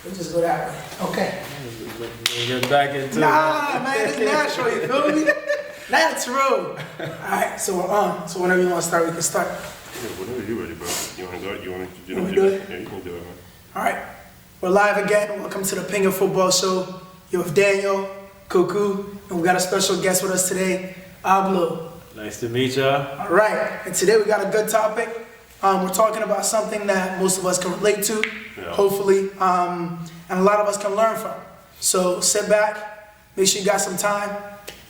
We'll just go that way. Okay. Get back into Nah, man, it's natural, you feel me? Natural. Alright, so we're on. So whenever you want to start, we can start. Yeah, whenever you're ready, bro. You want to go? You want to do it? Yeah, you can do it, man. Alright. We're live again. Welcome to the Pinga Football Show. You're with Daniel, Cuckoo, and we got a special guest with us today, Ablo. Nice to meet y'all. Alright, and today we got a good topic. We're talking about something that most of us can relate to, hopefully, and a lot of us can learn from. So sit back, make sure you got some time,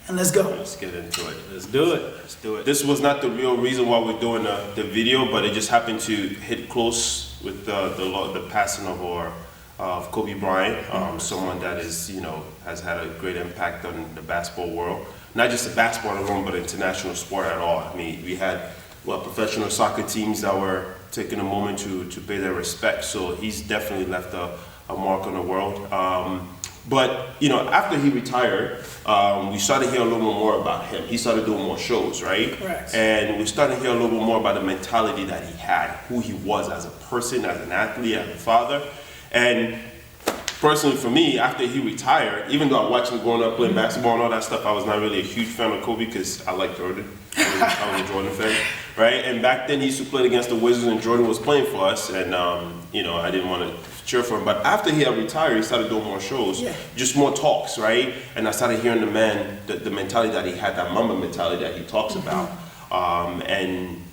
and let's go. Let's get into it. Let's do it. Let's do it. This was not the real reason why we're doing the video, but it just happened to hit close with the passing of Kobe Bryant, someone that is, has had a great impact on the basketball world. Not just the basketball alone, but international sport at all. I mean, we had professional soccer teams that were taking a moment to pay their respect. So he's definitely left a mark on the world. But after he retired, we started hearing a little more about him. He started doing more shows, right? Correct. And we started hearing a little bit more about the mentality that he had, who he was as a person, as an athlete, as a father. And personally for me, after he retired, even though I watched him growing up playing basketball and all that stuff, I was not really a huge fan of Kobe because I like Jordan. I was a Jordan fan, right? And back then he used to play against the Wizards and Jordan was playing for us, and I didn't want to cheer for him. But after he had retired, he started doing more shows, just more talks, right? And I started hearing the mentality that he had, that MAMBA mentality that he talks about.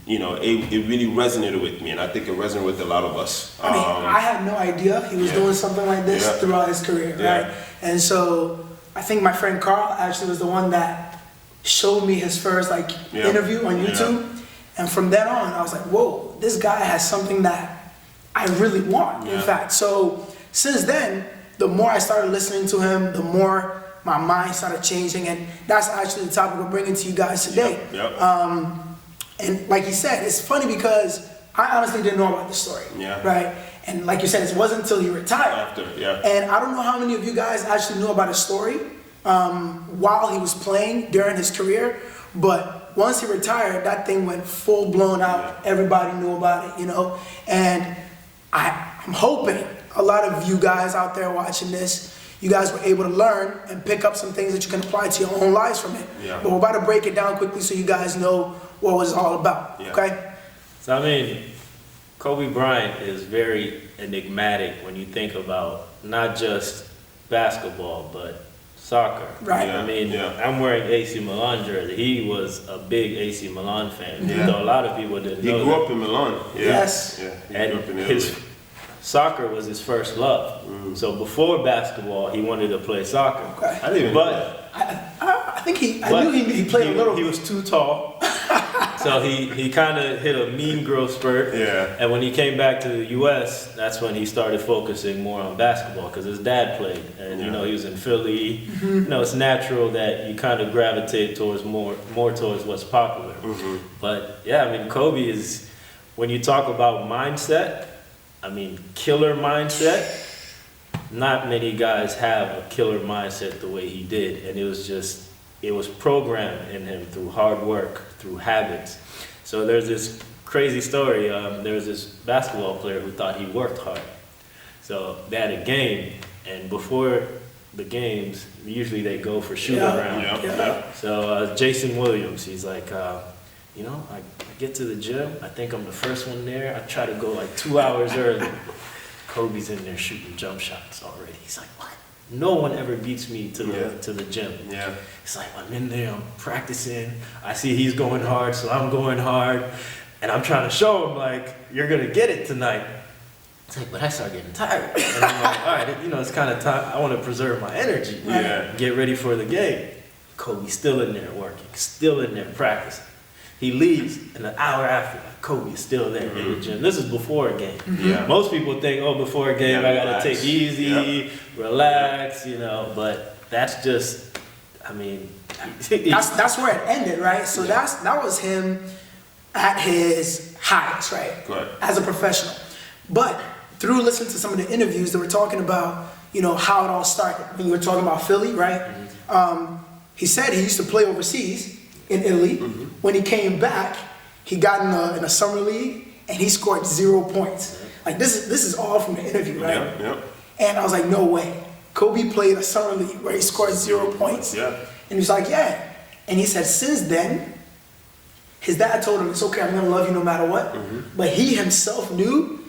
It really resonated with me, and I think it resonated with a lot of us. I mean, I had no idea he was doing something like this throughout his career, right? And so I think my friend Carl actually was the one that showed me his first interview on YouTube. And from then on, I was like, whoa, this guy has something that I really want, in fact. So since then, the more I started listening to him, the more my mind started changing, and that's actually the topic we're bringing to you guys today. And like you said, it's funny because I honestly didn't know about the story, right? And like you said, it wasn't until he retired. And I don't know how many of you guys actually knew about his story while he was playing during his career, but once he retired, that thing went full blown out. Everybody knew about it, And I'm hoping a lot of you guys out there watching this, you guys were able to learn and pick up some things that you can apply to your own lives from it. But we're about to break it down quickly so you guys know what it was all about, okay? So I mean, Kobe Bryant is very enigmatic when you think about not just basketball, but soccer. Right. I'm wearing AC Milan jersey. He was a big AC Milan fan. Though a lot of people didn't know. He grew up in Milan. Yes. Yeah, he and grew up in Italy. Soccer was his first love. So before basketball, he wanted to play soccer. Okay. I didn't even know that. I think I knew he played a little. He was too tall. So he kind of hit a mean growth spurt. And when he came back to the U.S., that's when he started focusing more on basketball because his dad played. And, he was in Philly. It's natural that you kind of gravitate towards more towards what's popular. But, Kobe is, when you talk about mindset, killer mindset, not many guys have a killer mindset the way he did. And it was programmed in him through hard work, through habits. So there's this crazy story. There was this basketball player who thought he worked hard. So they had a game, and before the games, usually they go for shoot around. So Jason Williams, he's like, I get to the gym, I think I'm the first one there. I try to go 2 hours early. Kobe's in there shooting jump shots already. He's like, what? No one ever beats me to the gym. It's like, I'm in there, I'm practicing. I see he's going hard, so I'm going hard. And I'm trying to show him, you're going to get it tonight. It's like, but I start getting tired. And I'm like, all right, it's kind of time. I want to preserve my energy. Get ready for the game. Kobe's still in there working, still in there practicing. He leaves, and an hour after, Kobe is still there in the gym. This is before a game. Most people think, before a game, I got to take easy, relax, but that's just, That's where it ended, right? So that was him at his highest, right? As a professional. But through listening to some of the interviews that were talking about, how it all started. When you were talking about Philly, right? He said he used to play overseas in Italy. When he came back, he got in a summer league and he scored 0 points. This is all from the interview, right? And I was like, no way. Kobe played a summer league where he scored 0 points. Yeah. And he's like, yeah. And he said, since then, his dad told him, it's okay, I'm gonna love you no matter what. But he himself knew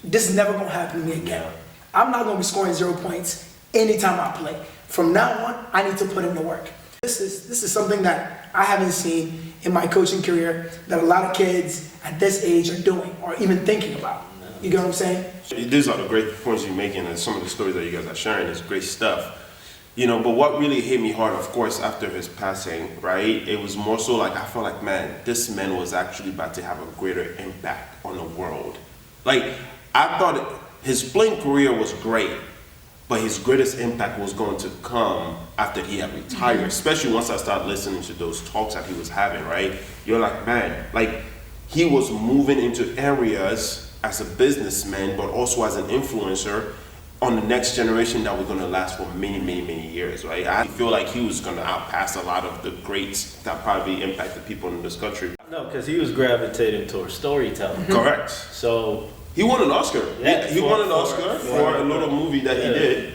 this is never gonna happen to me again. Yeah. I'm not gonna be scoring 0 points anytime I play. From now on, I need to put in the work. This is something that I haven't seen in my coaching career that a lot of kids at this age are doing or even thinking about. You get what I'm saying? These are the great points you're making, and some of the stories that you guys are sharing is great stuff. You know, but what really hit me hard, of course, after his passing, right? It was more so like, I felt like, man, this man was actually about to have a greater impact on the world. Like, I thought his playing career was great, but his greatest impact was going to come after he had retired, especially once I started listening to those talks that he was having, right? You're like, man, like, he was moving into areas as a businessman, but also as an influencer on the next generation that were going to last for many, many, many years, right? I feel like he was going to outpass a lot of the greats that probably impacted people in this country. No, because he was gravitating towards storytelling. Correct. So he won an Oscar. Yeah, he won an Oscar for a little movie that he did.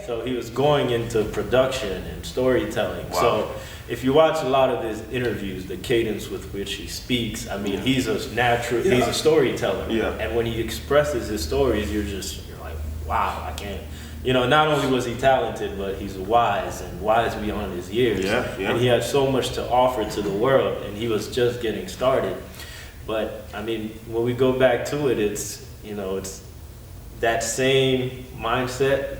So he was going into production and storytelling. Wow. So if you watch a lot of his interviews, the cadence with which he speaks, I mean, he's a he's a storyteller. Yeah. And when he expresses his stories, you're like, wow, I can't. You know, not only was he talented, but he's wise beyond his years. Yeah. And he had so much to offer to the world, and he was just getting started. But I mean, when we go back to it, it's that same mindset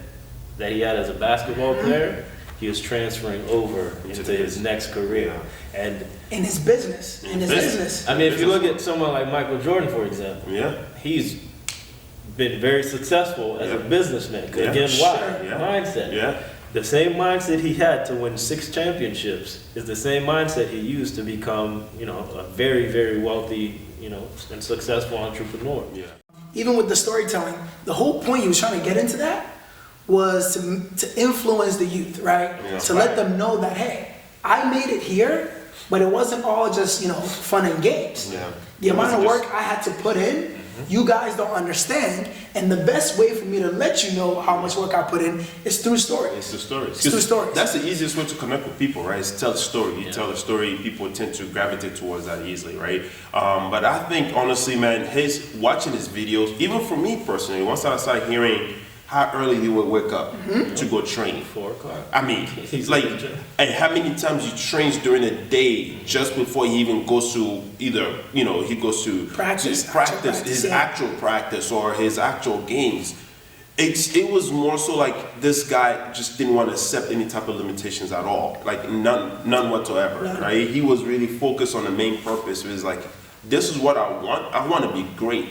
that he had as a basketball player. He was transferring over into his next career, and in his business. I mean, if you look at someone like Michael Jordan, for example, he's been very successful as a businessman. Again, why? Mindset. Yeah. The same mindset he had to win 6 championships is the same mindset he used to become, a very, very wealthy, and successful entrepreneur. Yeah. Even with the storytelling, the whole point he was trying to get into that was to influence the youth, right? Yeah, to let them know that, hey, I made it here, but it wasn't all just, fun and games. Yeah. The amount of work I had to put in, you guys don't understand, and the best way for me to let you know how much work I put in is through stories. It's the stories. It's through stories. That's the easiest way to connect with people, right? Is tell a story. You tell a story, people tend to gravitate towards that easily, right? But I think, honestly, man, watching his videos, even for me personally, once I started hearing how early he would wake up to go train. 4 o'clock. I mean, and how many times he trains during the day just before he even goes to either, he goes to practice, his actual practice or his actual games. It was more so like this guy just didn't want to accept any type of limitations at all, like none whatsoever, right? He was really focused on the main purpose. It was like, this is what I want. I want to be great.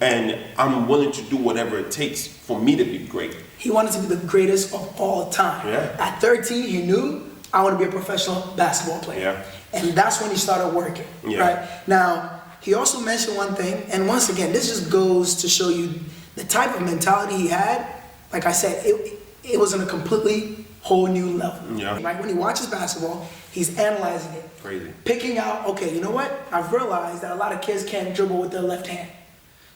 And I'm willing to do whatever it takes for me to be great. He wanted to be the greatest of all time. Yeah. At 13, he knew, I want to be a professional basketball player. Yeah. And that's when he started working, right? Now, he also mentioned one thing, and once again, this just goes to show you the type of mentality he had. Like I said, it was on a completely whole new level. Yeah. Like when he watches basketball, he's analyzing it. Crazy. Picking out, okay, you know what? I've realized that a lot of kids can't dribble with their left hand.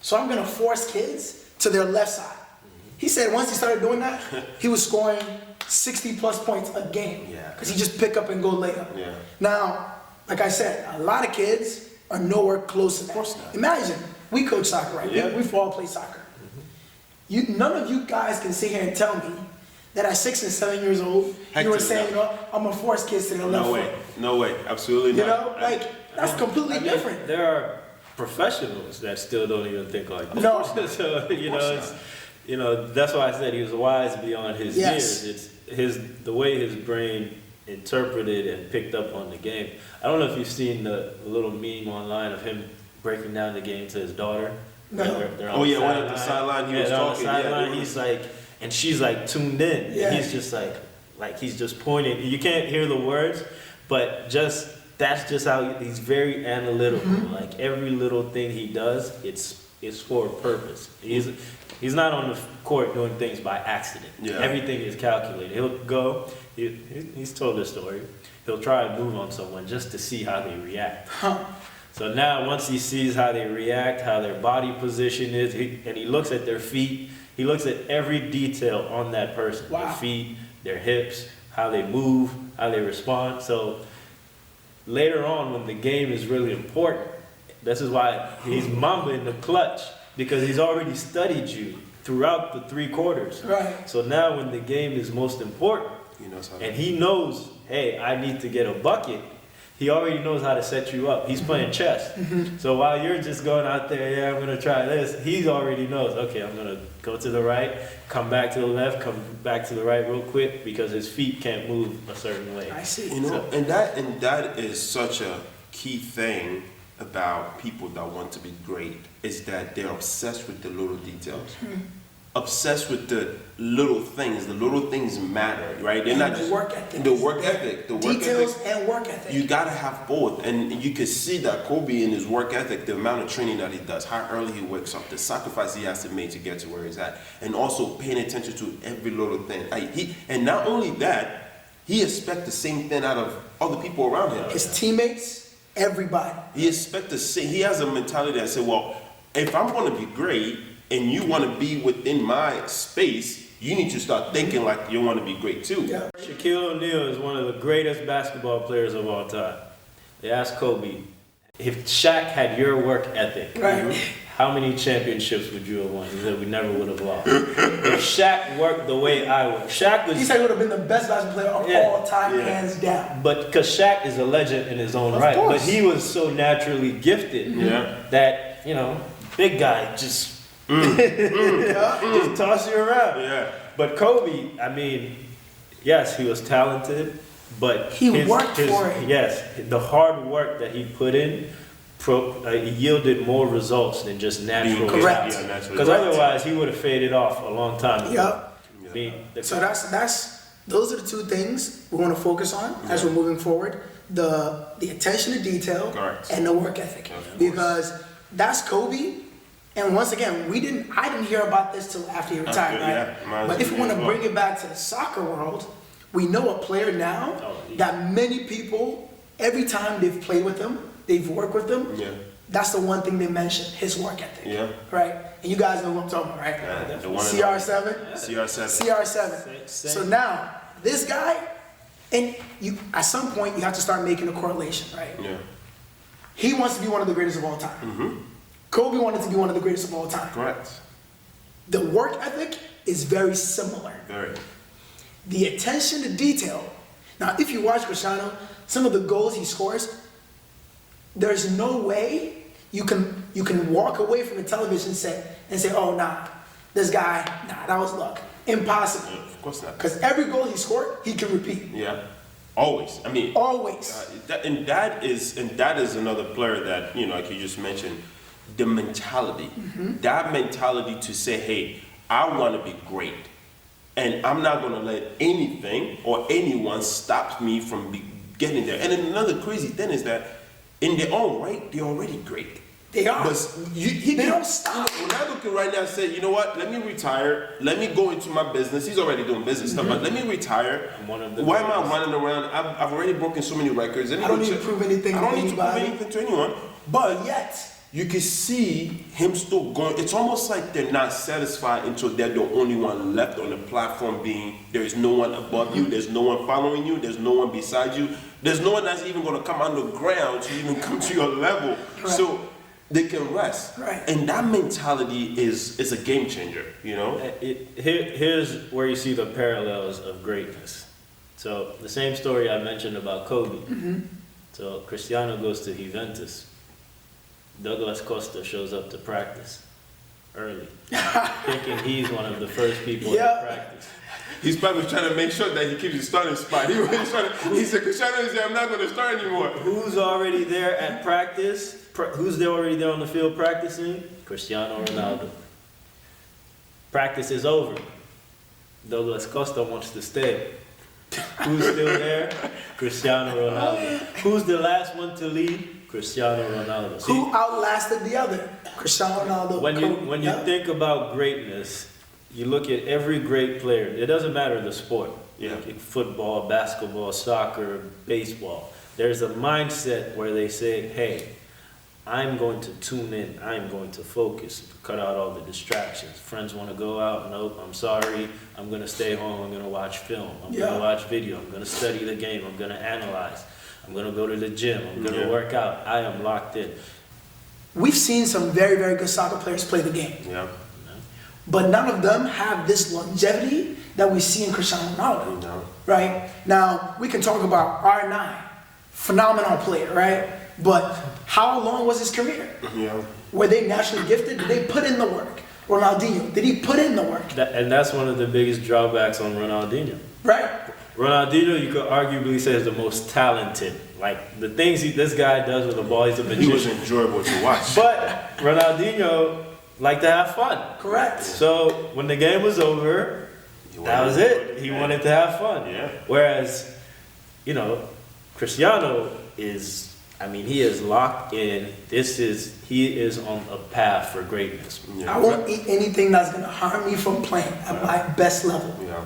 So I'm going to force kids to their left side. He said once he started doing that, he was scoring 60 plus points a game. Yeah. Because he just pick up and go lay up. Yeah. Now, like I said, a lot of kids are nowhere close to that. Of course not. Imagine, we coach soccer, right? Yeah. We've all played soccer. None of you guys can sit here and tell me that at 6 and 7 years old, you were saying, I'm going to force kids to their left foot. No way. Absolutely not. That's completely different. There are professionals that still don't even think like that. No. So that's why I said he was wise beyond his years. It's the way his brain interpreted and picked up on the game. I don't know if you've seen the little meme online of him breaking down the game to his daughter. No. They're on One at the sideline, he was talking. On the sideline, he's like, and she's like tuned in. Yeah. And he's just like he's just pointing. You can't hear the words, but that's just how he's very analytical. Like every little thing he does, it's for a purpose. He's not on the court doing things by accident. Yeah. Everything is calculated. He'll go. He's told this story. He'll try and move on someone just to see how they react. So now once he sees how they react, how their body position is, and he looks at their feet, he looks at every detail on that person. Wow. Their feet, their hips, how they move, how they respond. So later on when the game is really important, this is why he's Mamba in the clutch, because he's already studied you throughout the 3 quarters. Right. So now when the game is most important, and he knows, hey, I need to get a bucket, he already knows how to set you up. He's playing chess. So while you're just going out there, yeah, I'm gonna try this, he already knows, okay, I'm gonna go to the right, come back to the left, come back to the right real quick, because his feet can't move a certain way. I see. You know, and that is such a key thing about people that want to be great, is that they're obsessed with the little details. Obsessed with the little things. The little things matter, right? They're not the work ethic. The work ethic. The work Details ethic. and work ethic. You gotta have both, and you can see that Kobe in his work ethic, the amount of training that he does, how early he wakes up, the sacrifice he has to make to get to where he's at, and also paying attention to every little thing. And not only that, he expects the same thing out of other people around him. His teammates, everybody. He expects the same. He has a mentality that says, well, if I'm going to be great, and you want to be within my space, you need to start thinking like you want to be great too. Yeah. Shaquille O'Neal is one of the greatest basketball players of all time. They asked Kobe, if Shaq had your work ethic, Right. how many championships would you have won? He said, we never would have lost. If Shaq worked the way I work, Shaq was... He said he would have been the best basketball player of all time, hands down. But because Shaq is a legend in his own right. Course. But he was so naturally gifted that, you know, big guy just... just toss you around. Yeah. But Kobe, I mean, yes, he was talented, but He worked for it. Yes, the hard work that he put in yielded more results than just natural. Correct. Yeah, naturally. Because otherwise, he would have faded off a long time ago. Yep. I mean, So those are the 2 things we want to focus on as we're moving forward: the attention to detail Correct. and the work ethic. Because that's Kobe. And once again, I didn't hear about this till after he retired, right? But if we want to bring it back to the soccer world, we know a player now that many people, every time they've played with him, they've worked with him, that's the one thing they mention, his work ethic. Yeah. Right? And you guys know who I'm talking about, right? Yeah, the one CR7? CR7. CR7. So now, this guy, and at some point, you have to start making a correlation, right? Yeah. He wants to be one of the greatest of all time. Kobe wanted to be one of the greatest of all time. Correct. The work ethic is very similar. Very. The attention to detail. Now, if you watch Cristiano, some of the goals he scores, there's no way you can walk away from the television set and say, oh, nah, this guy, nah, that was luck. Impossible. Of course not. Because every goal he scored, he can repeat. Yeah. Always. I mean. Always. That is another player that, you know, like you just mentioned, the mentality. That mentality to say, hey, I want to be great. And I'm not going to let anything or anyone stop me from getting there. And then another crazy thing is that in their own right, they're already great. They are. But They don't stop. When I look at right now and say, you know what, let me retire, let me go into my business. He's already doing business stuff, but let me retire. Why am I running around? I've already broken so many records. I don't need to prove anything to I don't need to prove anybody. anything to anyone. But yet, you can see him still going. It's almost like they're not satisfied until they're the only one left on the platform, being there is no one above you, there's no one following you, there's no one beside you, there's no one that's even going to come underground to even come to your level. Right. So they can rest. Right. And that mentality is a game changer, you know? Here's where you see the parallels of greatness. So the same story I mentioned about Kobe. So Cristiano goes to Juventus. Douglas Costa shows up to practice early, thinking he's one of the first people to practice. He's probably trying to make sure that he keeps his starting spot. He said, Cristiano is there, I'm not going to start anymore. Who's already there at practice? Who's already there on the field practicing? Cristiano Ronaldo. Practice is over. Douglas Costa wants to stay. Who's still there? Cristiano Ronaldo. Who's the last one to leave? Cristiano Ronaldo. See, Who outlasted the other? Cristiano Ronaldo. When you think about greatness, you look at every great player. It doesn't matter the sport. Like football, basketball, soccer, baseball. There's a mindset where they say, hey, I'm going to tune in. I'm going to focus, cut out all the distractions. Friends want to go out. Nope, I'm sorry. I'm going to stay home. I'm going to watch film. I'm going to watch video. I'm going to study the game. I'm going to analyze. I'm going to go to the gym. I'm going to work out. I am locked in. We've seen some very, very good soccer players play the game. Yeah. But none of them have this longevity that we see in Cristiano Ronaldo. No. Right? Now, we can talk about R9. Phenomenal player, right? But how long was his career? Yeah. Were they naturally gifted? Did they put in the work? Ronaldinho, did he put in the work? And that's one of the biggest drawbacks on Ronaldinho. Right. Ronaldinho, you could arguably say, is the most talented. Like, the things this guy does with the ball, he's a magician. He was enjoyable to watch. But Ronaldinho liked to have fun. Correct. So when the game was over, that was it. He wanted to have fun. Yeah. Whereas, you know, Cristiano is, I mean, he is locked in. He is on a path for greatness. Yeah. I won't eat anything that's going to harm me from playing at my best level. Yeah.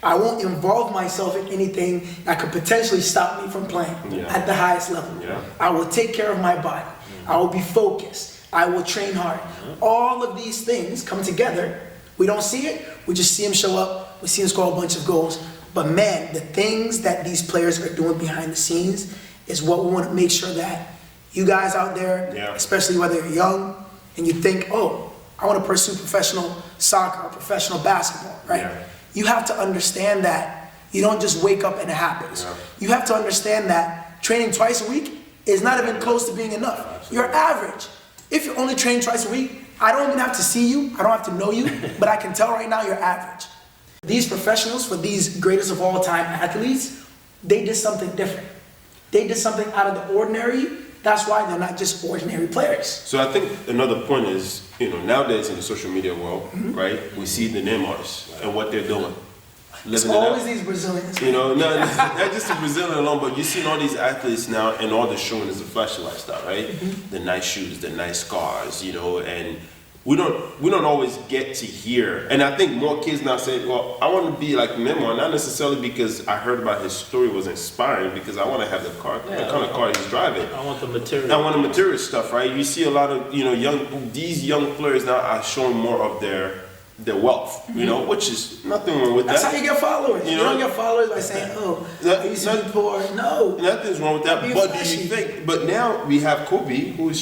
I won't involve myself in anything that could potentially stop me from playing at the highest level. Yeah. I will take care of my body. I will be focused. I will train hard. All of these things come together. We don't see it. We just see him show up. We see him score a bunch of goals. But man, the things that these players are doing behind the scenes is what we want to make sure that you guys out there, especially whether you're young and you think, oh, I want to pursue professional soccer or professional basketball, right? Yeah. You have to understand that you don't just wake up and it happens. Yeah. You have to understand that training twice a week is not even close to being enough. Absolutely. You're average. If you're only training twice a week, I don't even have to see you, I don't have to know you, but I can tell right now you're average. These professionals, for these greatest of all time athletes, they did something different. They did something out of the ordinary. That's why they're not just ordinary players. So I think another point is, you know, nowadays in the social media world, right, we see the name artists and what they're doing. It's always these Brazilians. You know, not just the Brazilian alone, but you see all these athletes now, and all they're showing is the flashy lifestyle, right? The nice shoes, the nice cars, you know, and we don't always get to hear. And I think more kids now say, well, I want to be like Neymar, not necessarily because I heard about his story was inspiring, because I want to have the car, the kind of car he's driving. I want the material. I want the material stuff, right? You see a lot of, you know, these young players now are showing more of their wealth, you know, which is nothing wrong with that. That's how you get followers. You don't get followers by saying, oh, I used to be poor. No. Nothing's wrong with that. But do you think, but now we have Kobe who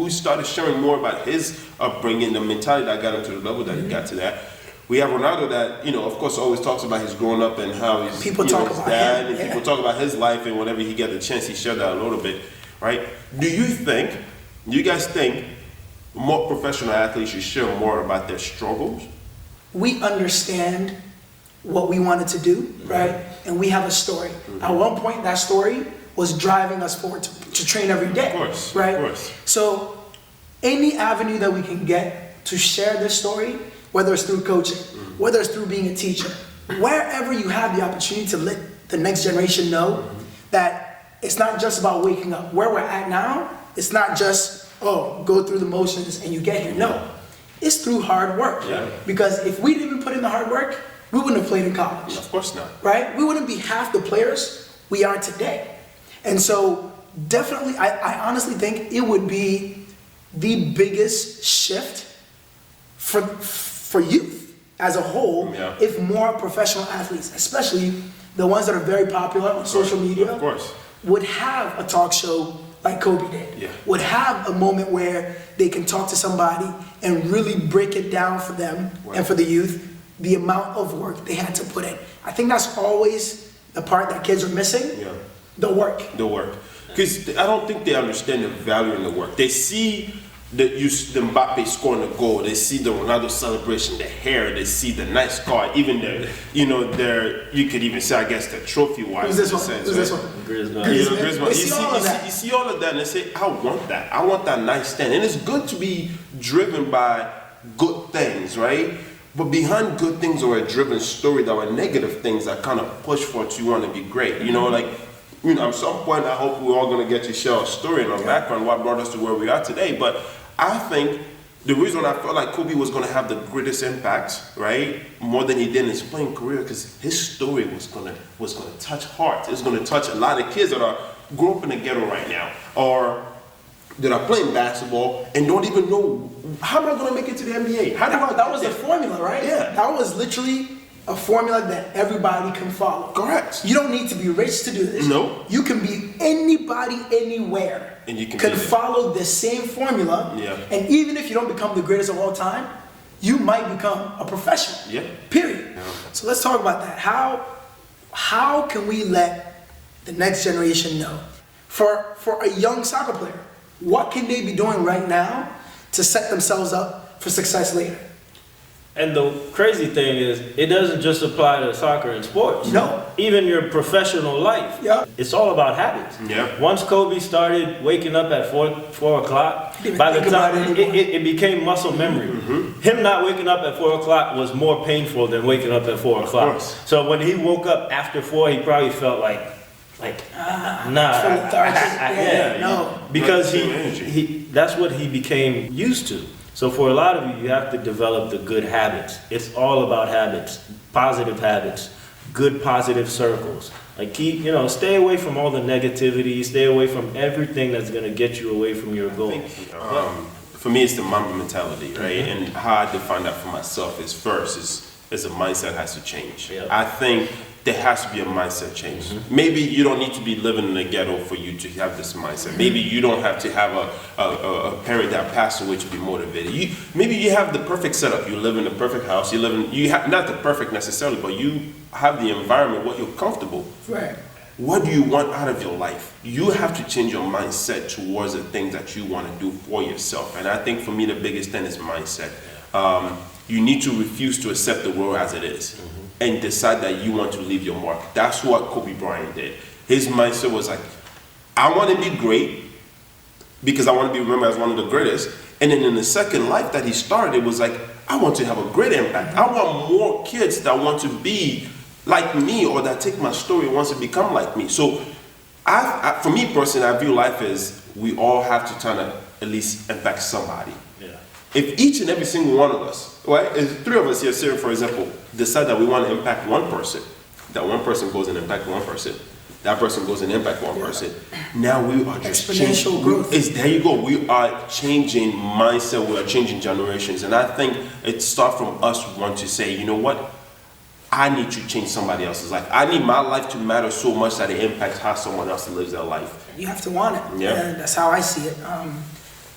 started sharing more about his upbringing, the mentality that got him to the level that he got to that. We have Ronaldo that, you know, of course, always talks about his growing up and how he's people talk about dad, him. and people talk about his life, and whenever he got the chance, he shared that a little bit, right? Do you guys think more professional athletes should share more about their struggles? We understand what we wanted to do, right? And we have a story. At one point, that story was driving us forward to train every day, of course, right? Of course. So any avenue that we can get to share this story, whether it's through coaching, whether it's through being a teacher, wherever you have the opportunity to let the next generation know that it's not just about waking up. Where we're at now, it's not just, oh, go through the motions and you get here. No, it's through hard work. Yeah. Because if we didn't put in the hard work, we wouldn't have played in college. Of course not. Right? We wouldn't be half the players we are today. And so definitely, I honestly think it would be the biggest shift for youth as a whole if more professional athletes, especially the ones that are very popular on social media, would have a talk show like Kobe did, would have a moment where they can talk to somebody and really break it down for them and for the youth, the amount of work they had to put in. I think that's always the part that kids are missing, the work. The work. Because I don't think they understand the value in the work. They see the Mbappe scoring the goal, they see the Ronaldo celebration, the hair, they see the nice car, even you could even say, I guess, the trophy-wise. Who's this one? Griezmann. You see all of that and they say, I want that. I want that nice stand. And it's good to be driven by good things, right? But behind good things or a driven story, there are negative things that kind of push for it. You want to be great. You know, like, you know, at some point, I hope we're all going to get to share our story and our background, what brought us to where we are today. But I think the reason I felt like Kobe was going to have the greatest impact, right, more than he did in his playing career, because his story was going to touch hearts. It's going to touch a lot of kids that are grew up in the ghetto right now, or that are playing basketball and don't even know, how am I going to make it to the NBA? How do I? That was the formula, right? Yeah. That was literally a formula that everybody can follow. Correct. You don't need to be rich to do this. No. You can be anybody, anywhere. And you can follow the same formula. Yeah. And even if you don't become the greatest of all time, you might become a professional. Yeah. Period. Yeah. So let's talk about that. How can we let the next generation know? For a young soccer player, what can they be doing right now to set themselves up for success later? And the crazy thing is, it doesn't just apply to soccer and sports. No. Even your professional life. Yeah. It's all about habits. Yeah. Once Kobe started waking up at 4 o'clock, by the time it became muscle memory. Him not waking up at 4 o'clock was more painful than waking up at 4 o'clock. So when he woke up after 4, he probably felt like no. Because that's what he became used to. So for a lot of you, you have to develop the good habits. It's all about habits, positive habits, good positive circles. Like stay away from all the negativity, stay away from everything that's gonna get you away from your goal. For me, it's the MAMBA mentality, right? And how I define that for myself is first is a mindset has to change. Yep. I think there has to be a mindset change. Maybe you don't need to be living in a ghetto for you to have this mindset. Maybe you don't have to have a parent that passed away to be motivated. Maybe you have the perfect setup. You live in the perfect house. You have not the perfect necessarily, but you have the environment where you're comfortable. Right. What do you want out of your life? You have to change your mindset towards the things that you want to do for yourself. And I think for me, the biggest thing is mindset. You need to refuse to accept the world as it is and decide that you want to leave your mark. That's what Kobe Bryant did. His mindset was like, I want to be great because I want to be remembered as one of the greatest. And then in the second life that he started, it was like, I want to have a great impact. I want more kids that want to be like me or that take my story and wants to become like me. So for me personally, I view life as we all have to try to at least impact somebody. Yeah. If each and every single one of us, right, if 3 of us here, for example, decide that we want to impact one person, that one person goes and impact one person, that person goes and impact one person, now we are just exponential growth. There you go. We are changing mindset. We are changing generations. And I think it starts from us who want to say, you know what? I need to change somebody else's life. I need my life to matter so much that it impacts how someone else lives their life. You have to want it. Yeah. And that's how I see it.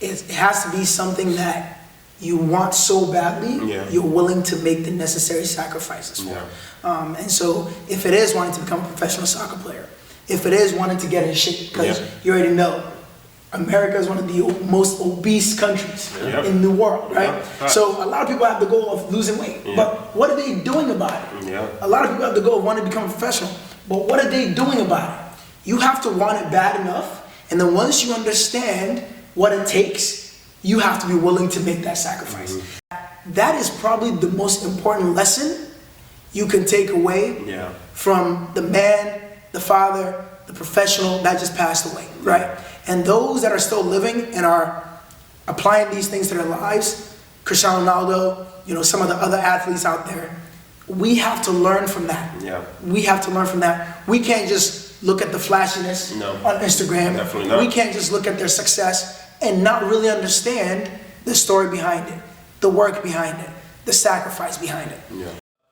It has to be something that you want so badly, you're willing to make the necessary sacrifices for. Yeah. And so if it is wanting to become a professional soccer player, if it is wanting to get in shape, because you already know, America is one of the most obese countries in the world, right? Yeah. So a lot of people have the goal of losing weight, but what are they doing about it? Yeah. A lot of people have the goal of wanting to become a professional, but what are they doing about it? You have to want it bad enough, and then once you understand what it takes, you have to be willing to make that sacrifice. That is probably the most important lesson you can take away from the man, the father, the professional that just passed away, right? And those that are still living and are applying these things to their lives, Cristiano Ronaldo, some of the other athletes out there, we have to learn from that. Yeah. We have to learn from that. We can't just look at the flashiness on Instagram. Definitely not. We can't just look at their success and not really understand the story behind it, the work behind it, the sacrifice behind it. Yeah.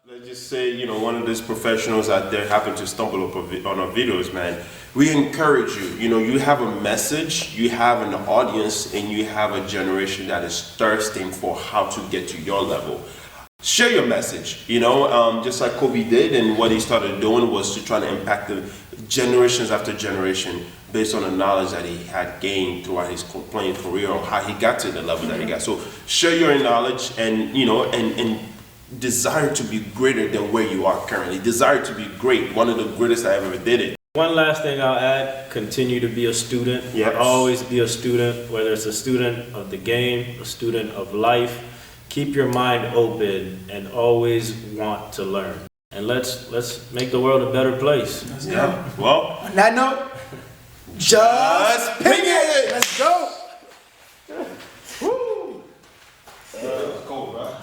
Let's just say, one of these professionals out there happened to stumble on our videos, man. We encourage you. You have a message, you have an audience, and you have a generation that is thirsting for how to get to your level. Share your message, just like Kobe did, and what he started doing was to try to impact the generations after generation based on the knowledge that he had gained throughout his playing career or how he got to the level that he got. So share your knowledge and, and desire to be greater than where you are currently. Desire to be great, one of the greatest I ever did it. One last thing I'll add, continue to be a student. Yes. Always be a student, whether it's a student of the game, a student of life. Keep your mind open and always want to learn. And let's make the world a better place. Yeah. Well, on that note, just pick it. Let's go. Woo. That was cold, bro.